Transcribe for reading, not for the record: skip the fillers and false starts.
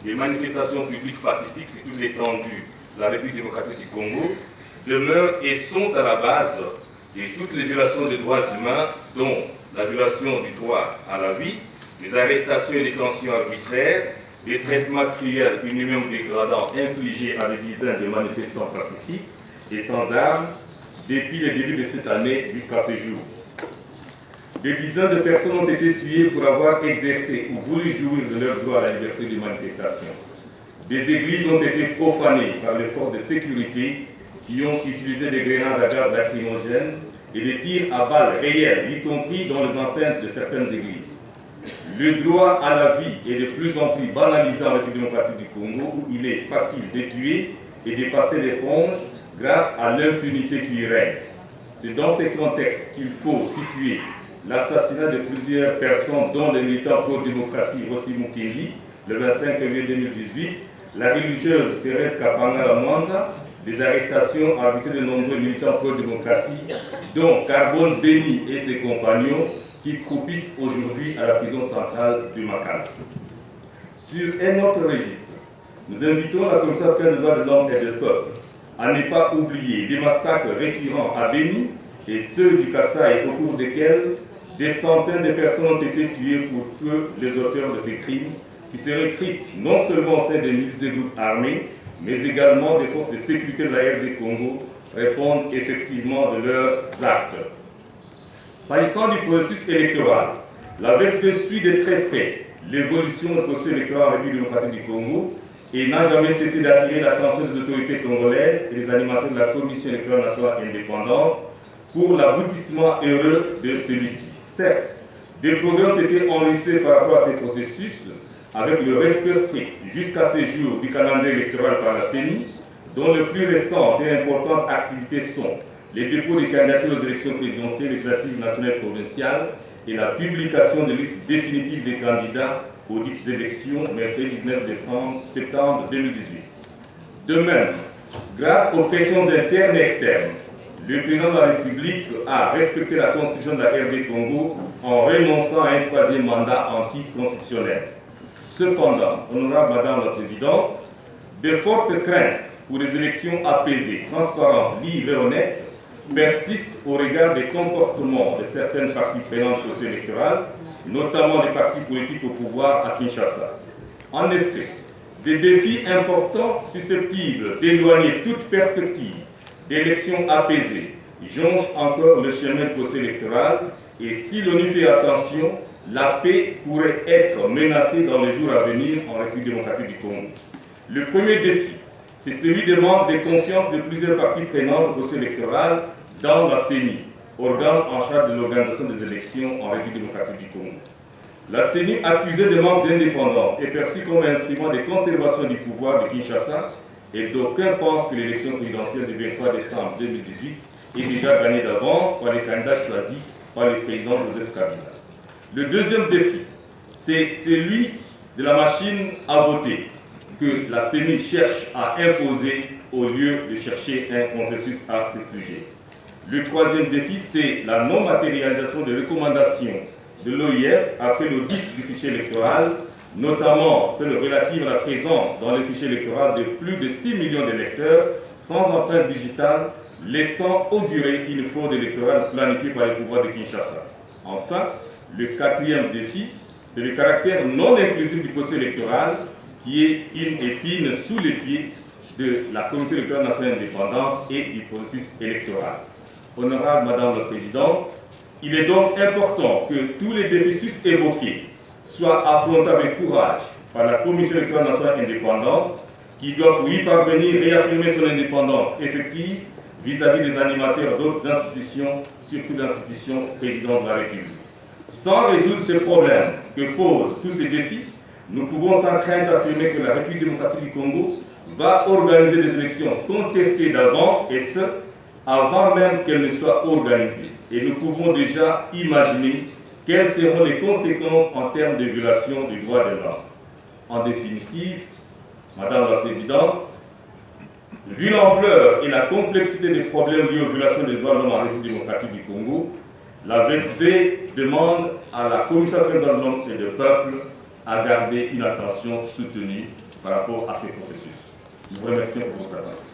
des manifestations publiques pacifiques sur toute l'étendue de la République démocratique du Congo demeurent et sont à la base de toutes les violations des droits humains, dont la violation du droit à la vie, les arrestations et détentions arbitraires, les traitements cruels, inhumains ou dégradants infligés à des dizaines de manifestants pacifiques et sans armes depuis le début de cette année jusqu'à ce jour. Des dizaines de personnes ont été tuées pour avoir exercé ou voulu jouir de leur droit à la liberté de manifestation. Des églises ont été profanées par les forces de sécurité qui ont utilisé des grenades à gaz lacrymogène et des tirs à balles réelles, y compris dans les enceintes de certaines églises. Le droit à la vie est de plus en plus banalisé en République démocratique du Congo, où il est facile de tuer et de passer l'éponge grâce à l'impunité qui y règne. C'est dans ces contextes qu'il faut situer l'assassinat de plusieurs personnes, dont le militant pro-démocratie Rossi Mukendi, le 25 février 2018, la religieuse Thérèse Kapanga Mwanza, des arrestations arbitraires de nombreux militants pro-démocratie, dont Carbone Béni et ses compagnons, qui croupissent aujourd'hui à la prison centrale du Makala. Sur un autre registre, nous invitons la Commission africaine des droits de l'homme et du peuple à ne pas oublier des massacres récurrents à Béni et ceux du Kasaï, au cours desquels des centaines de personnes ont été tuées pour que les auteurs de ces crimes, qui se recrutent non seulement au sein des milices et groupes armés, mais également des forces de sécurité de la RD Congo, répondent effectivement de leurs actes. S'agissant du processus électoral, la VSP suit de très près l'évolution du processus électoral en République démocratique du Congo et n'a jamais cessé d'attirer l'attention des autorités congolaises et des animateurs de la Commission électorale nationale indépendante pour l'aboutissement heureux de celui-ci. Certes, des progrès ont été enregistrés par rapport à ces processus avec le respect strict jusqu'à ce jour du calendrier électoral par la CENI, dont les plus récentes et importantes activités sont les dépôts de candidatures aux élections présidentielles, législatives, nationales et provinciales et la publication de listes définitives des candidats aux dites élections mercredi 19 septembre 2018. De même, grâce aux pressions internes et externes, le président de la République a respecté la constitution de la RD Congo en renonçant à un troisième mandat anticonstitutionnel. Cependant, honorable Madame la Présidente, de fortes craintes pour des élections apaisées, transparentes, libres et honnêtes persistent au regard des comportements de certaines parties prenantes au processus électoral, notamment les partis politiques au pouvoir à Kinshasa. En effet, des défis importants susceptibles d'éloigner toute perspective d'élections apaisées jonchent encore le chemin du processus électoral et si l'on y fait attention, la paix pourrait être menacée dans les jours à venir en République démocratique du Congo. Le premier défi, c'est celui de manque de confiance de plusieurs parties prenantes au processus électoral dans la CENI, organe en charge de l'organisation des élections en République démocratique du Congo. La CENI, accusée de manque d'indépendance, est perçue comme un instrument de conservation du pouvoir de Kinshasa et d'aucuns pensent que l'élection présidentielle du 23 décembre 2018 est déjà gagnée d'avance par les candidats choisis par le président Joseph Kabila. Le deuxième défi, c'est celui de la machine à voter que la CENI cherche à imposer au lieu de chercher un consensus à ce sujet. Le troisième défi, c'est la non-matérialisation des recommandations de l'OIF après l'audit du fichier électoral, notamment celle relative à la présence dans le fichier électoral de plus de 6 millions d'électeurs sans empreinte digitale, laissant augurer une fraude électorale planifiée par les pouvoirs de Kinshasa. Enfin, le quatrième défi, c'est le caractère non inclusif du processus électoral qui est une épine sous les pieds de la Commission électorale nationale indépendante et du processus électoral. Honorable Madame la Présidente, il est donc important que tous les défis évoqués soient affrontés avec courage par la Commission électorale nationale indépendante qui doit, pour y parvenir, réaffirmer son indépendance effective vis-à-vis des animateurs d'autres institutions, surtout l'institution présidente de la République. Sans résoudre ce problème que posent tous ces défis, nous pouvons sans crainte affirmer que la République démocratique du Congo va organiser des élections contestées d'avance et ce, avant même qu'elles ne soient organisées. Et nous pouvons déjà imaginer quelles seront les conséquences en termes de violation du droit de l'homme. En définitive, Madame la Présidente, vu l'ampleur et la complexité des problèmes liés aux violations des droits de l'homme en République démocratique du Congo, la VSP demande à la Commission africaine des droits de l'homme et du peuple à garder une attention soutenue par rapport à ces processus. Je vous remercie pour votre attention.